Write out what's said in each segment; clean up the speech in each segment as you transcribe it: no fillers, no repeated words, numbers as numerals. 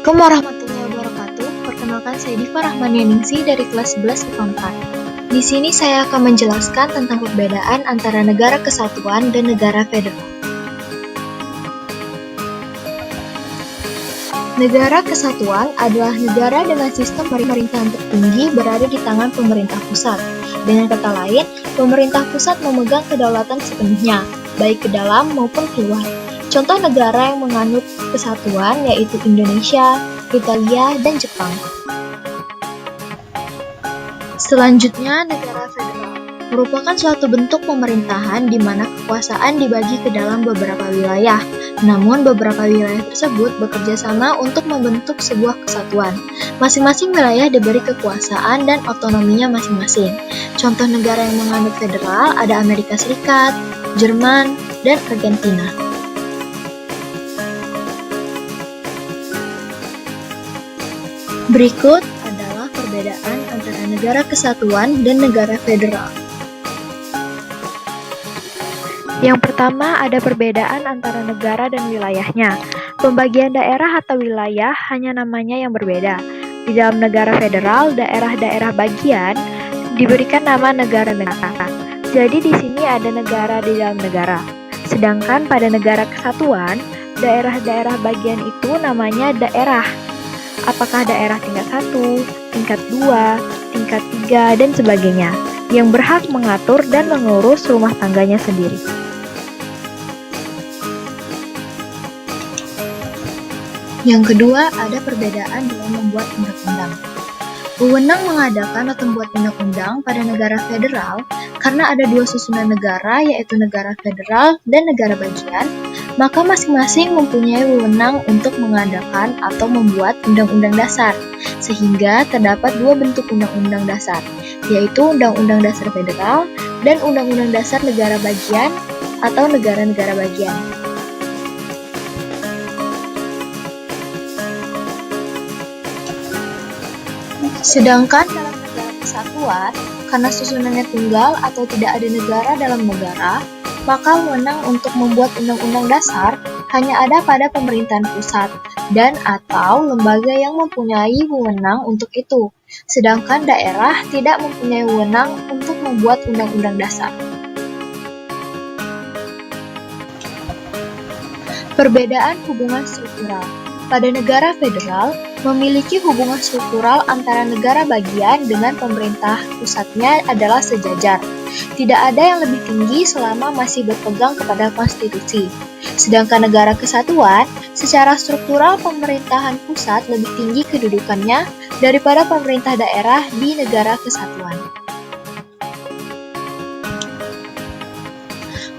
Assalamualaikum warahmatullahi wabarakatuh. Perkenalkan, saya Diva Rahmanianingsi dari kelas 11 IPA 4. Di sini saya akan menjelaskan tentang perbedaan antara negara kesatuan dan negara federal. Negara kesatuan adalah negara dengan sistem pemerintahan tertinggi berada di tangan pemerintah pusat. Dengan kata lain, pemerintah pusat memegang kedaulatan sepenuhnya, baik ke dalam maupun keluar. Contoh negara yang menganut kesatuan yaitu Indonesia, Italia, dan Jepang. Selanjutnya, negara federal merupakan suatu bentuk pemerintahan di mana kekuasaan dibagi ke dalam beberapa wilayah. Namun, beberapa wilayah tersebut bekerja sama untuk membentuk sebuah kesatuan. Masing-masing wilayah diberi kekuasaan dan otonominya masing-masing. Contoh negara yang menganut federal ada Amerika Serikat, Jerman, dan Argentina. Berikut adalah perbedaan antara negara kesatuan dan negara federal. Yang pertama, ada perbedaan antara negara dan wilayahnya. Pembagian daerah atau wilayah hanya namanya yang berbeda. Di dalam negara federal, daerah-daerah bagian diberikan nama negara-negara. Jadi di sini ada negara di dalam negara. Sedangkan pada negara kesatuan, daerah-daerah bagian itu namanya daerah. Apakah daerah tingkat 1, tingkat 2, tingkat 3, dan sebagainya, yang berhak mengatur dan mengurus rumah tangganya sendiri. Yang kedua, ada perbedaan dalam membuat undang-undang. Wewenang mengadakan atau membuat undang-undang pada negara federal karena ada dua susunan negara, yaitu negara federal dan negara bagian, maka masing-masing mempunyai wewenang untuk mengadakan atau membuat undang-undang dasar, sehingga terdapat dua bentuk undang-undang dasar, yaitu Undang-Undang Dasar Federal dan Undang-Undang Dasar Negara Bagian atau negara-negara bagian. Sedangkan dalam negara kesatuan, karena susunannya tunggal atau tidak ada negara dalam negara, maka wewenang untuk membuat undang-undang dasar hanya ada pada pemerintahan pusat dan atau lembaga yang mempunyai wewenang untuk itu. Sedangkan daerah tidak mempunyai wewenang untuk membuat undang-undang dasar. Perbedaan hubungan struktural. Pada negara federal, memiliki hubungan struktural antara negara bagian dengan pemerintah pusatnya adalah sejajar. Tidak ada yang lebih tinggi selama masih berpegang kepada konstitusi. Sedangkan negara kesatuan, secara struktural pemerintahan pusat lebih tinggi kedudukannya daripada pemerintah daerah di negara kesatuan.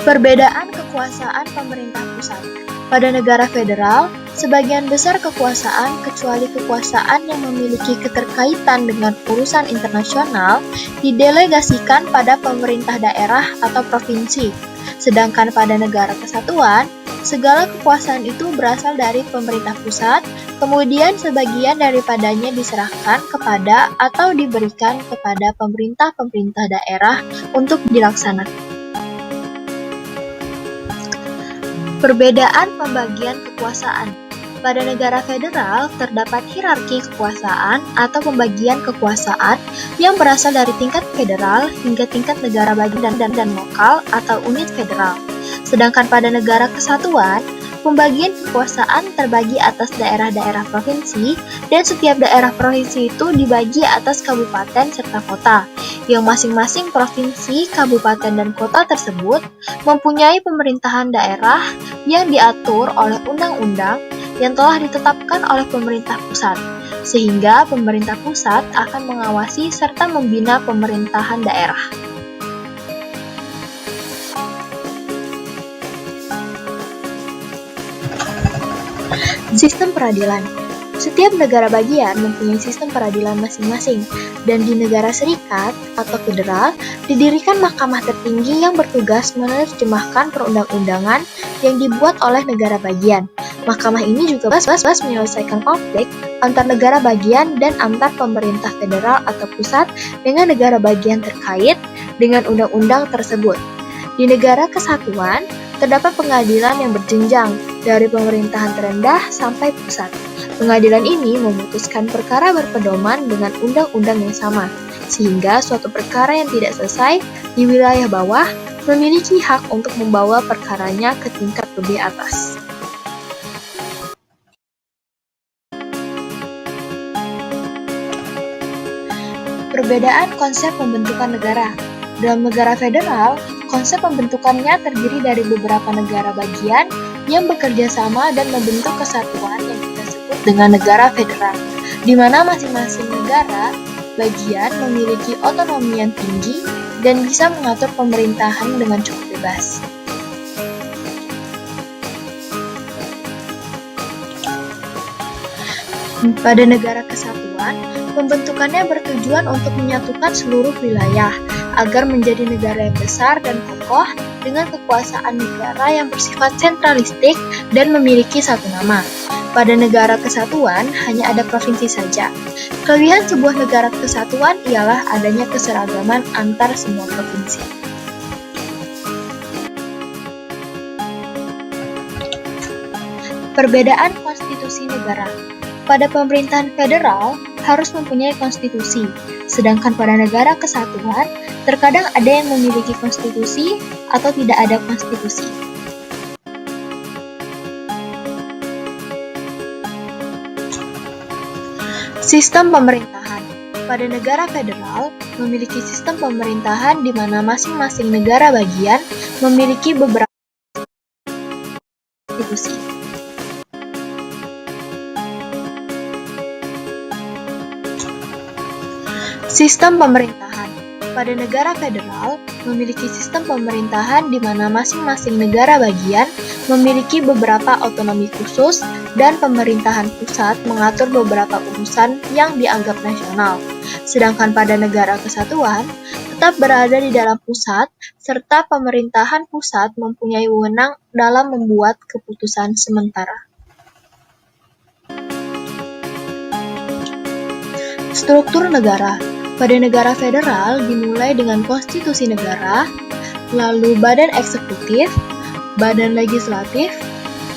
Perbedaan kekuasaan pemerintah pusat. Pada negara federal, sebagian besar kekuasaan, kecuali kekuasaan yang memiliki keterkaitan dengan urusan internasional, didelegasikan pada pemerintah daerah atau provinsi. Sedangkan pada negara kesatuan, segala kekuasaan itu berasal dari pemerintah pusat, kemudian sebagian daripadanya diserahkan kepada atau diberikan kepada pemerintah-pemerintah daerah untuk dilaksanakan. Perbedaan pembagian kekuasaan. Pada negara federal, terdapat hierarki kekuasaan atau pembagian kekuasaan yang berasal dari tingkat federal hingga tingkat negara bagian dan lokal atau unit federal. Sedangkan pada negara kesatuan, pembagian kekuasaan terbagi atas daerah-daerah provinsi dan setiap daerah provinsi itu dibagi atas kabupaten serta kota, yang masing-masing provinsi, kabupaten, dan kota tersebut mempunyai pemerintahan daerah yang diatur oleh undang-undang yang telah ditetapkan oleh pemerintah pusat, sehingga pemerintah pusat akan mengawasi serta membina pemerintahan daerah. Sistem peradilan. Setiap negara bagian mempunyai sistem peradilan masing-masing, dan di negara serikat atau federal didirikan mahkamah tertinggi yang bertugas menerjemahkan perundang-undangan yang dibuat oleh negara bagian. Mahkamah ini juga bebas menyelesaikan konflik antar negara bagian dan antar pemerintah federal atau pusat dengan negara bagian terkait dengan undang-undang tersebut. Di negara kesatuan, terdapat pengadilan yang berjenjang dari pemerintahan terendah sampai pusat. Pengadilan ini memutuskan perkara berpedoman dengan undang-undang yang sama, sehingga suatu perkara yang tidak selesai di wilayah bawah memiliki hak untuk membawa perkaranya ke tingkat lebih atas. Perbedaan konsep pembentukan negara. Dalam negara federal, konsep pembentukannya terdiri dari beberapa negara bagian yang bekerja sama dan membentuk kesatuan yang kita sebut dengan negara federal, di mana masing-masing negara bagian memiliki otonomi yang tinggi dan bisa mengatur pemerintahan dengan cukup bebas. Pada negara kesatuan, pembentukannya bertujuan untuk menyatukan seluruh wilayah agar menjadi negara yang besar dan kokoh dengan kekuasaan negara yang bersifat sentralistik dan memiliki satu nama. Pada negara kesatuan, hanya ada provinsi saja. Kelebihan sebuah negara kesatuan ialah adanya keseragaman antar semua provinsi. Perbedaan konstitusi negara. Pada pemerintahan federal harus mempunyai konstitusi, sedangkan pada negara kesatuan terkadang ada yang memiliki konstitusi atau tidak ada konstitusi. Sistem pemerintahan. Pada negara federal memiliki sistem pemerintahan di mana masing-masing negara bagian memiliki beberapa konstitusi. Sistem pemerintahan. Pada negara federal memiliki sistem pemerintahan di mana masing-masing negara bagian memiliki beberapa otonomi khusus dan pemerintahan pusat mengatur beberapa urusan yang dianggap nasional. Sedangkan pada negara kesatuan tetap berada di dalam pusat serta pemerintahan pusat mempunyai wewenang dalam membuat keputusan sementara. Struktur negara. Pada negara federal dimulai dengan konstitusi negara, lalu badan eksekutif, badan legislatif,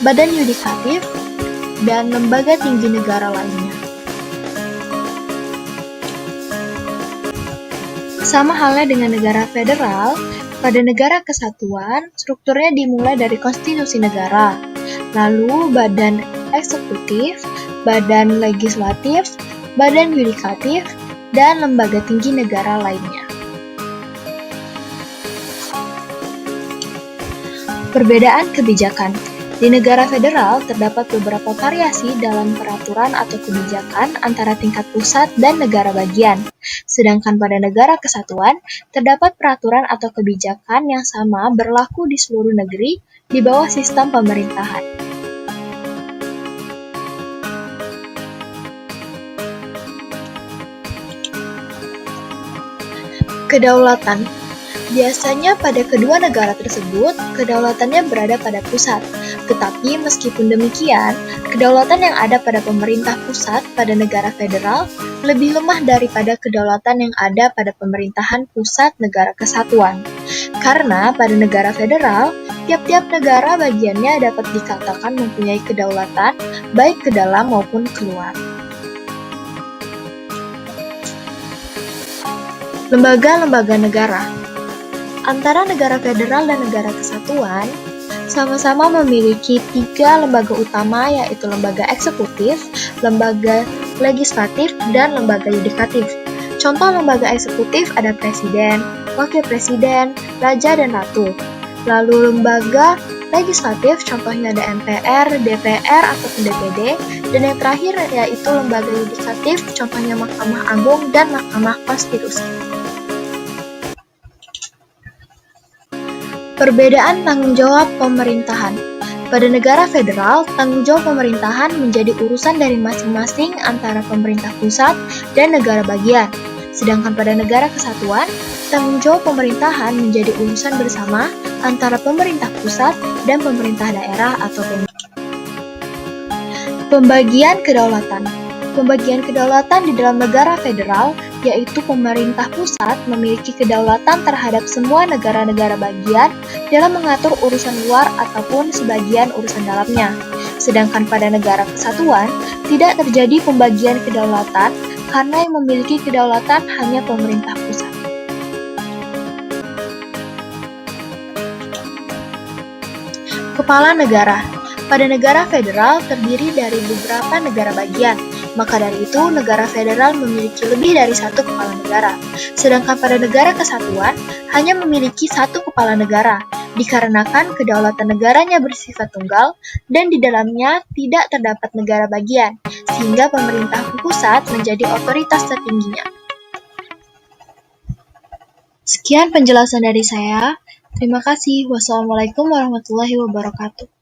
badan yudikatif, dan lembaga tinggi negara lainnya. Sama halnya dengan negara federal, pada negara kesatuan strukturnya dimulai dari konstitusi negara, lalu badan eksekutif, badan legislatif, badan yudikatif, dan lembaga tinggi negara lainnya. Perbedaan kebijakan. Di negara federal terdapat beberapa variasi dalam peraturan atau kebijakan antara tingkat pusat dan negara bagian. Sedangkan pada negara kesatuan terdapat peraturan atau kebijakan yang sama berlaku di seluruh negeri di bawah sistem pemerintahan. Kedaulatan. Biasanya pada kedua negara tersebut, kedaulatannya berada pada pusat. Tetapi meskipun demikian, kedaulatan yang ada pada pemerintah pusat pada negara federal lebih lemah daripada kedaulatan yang ada pada pemerintahan pusat negara kesatuan. Karena pada negara federal, tiap-tiap negara bagiannya dapat dikatakan mempunyai kedaulatan baik ke dalam maupun keluar. Lembaga-lembaga negara. Antara negara federal dan negara kesatuan, sama-sama memiliki 3 lembaga utama yaitu lembaga eksekutif, lembaga legislatif, dan lembaga yudikatif. Contoh lembaga eksekutif ada presiden, wakil presiden, raja, dan ratu. Lalu lembaga legislatif contohnya ada MPR, DPR, ataupun DPD, dan yang terakhir yaitu lembaga yudikatif contohnya Mahkamah Agung dan Mahkamah Konstitusi. Perbedaan tanggung jawab pemerintahan. Pada negara federal, tanggung jawab pemerintahan menjadi urusan dari masing-masing antara pemerintah pusat dan negara bagian. Sedangkan pada negara kesatuan, tanggung jawab pemerintahan menjadi urusan bersama antara pemerintah pusat dan pemerintah daerah atau Pembagian kedaulatan. Pembagian kedaulatan di dalam negara federal yaitu pemerintah pusat memiliki kedaulatan terhadap semua negara-negara bagian dalam mengatur urusan luar ataupun sebagian urusan dalamnya. Sedangkan pada negara kesatuan, tidak terjadi pembagian kedaulatan karena yang memiliki kedaulatan hanya pemerintah pusat. Kepala negara. Pada negara federal terdiri dari beberapa negara bagian, maka dari itu negara federal memiliki lebih dari satu kepala negara. Sedangkan pada negara kesatuan hanya memiliki satu kepala negara, dikarenakan kedaulatan negaranya bersifat tunggal dan di dalamnya tidak terdapat negara bagian, sehingga pemerintah pusat menjadi otoritas tertingginya. Sekian penjelasan dari saya. Terima kasih. Wassalamualaikum warahmatullahi wabarakatuh.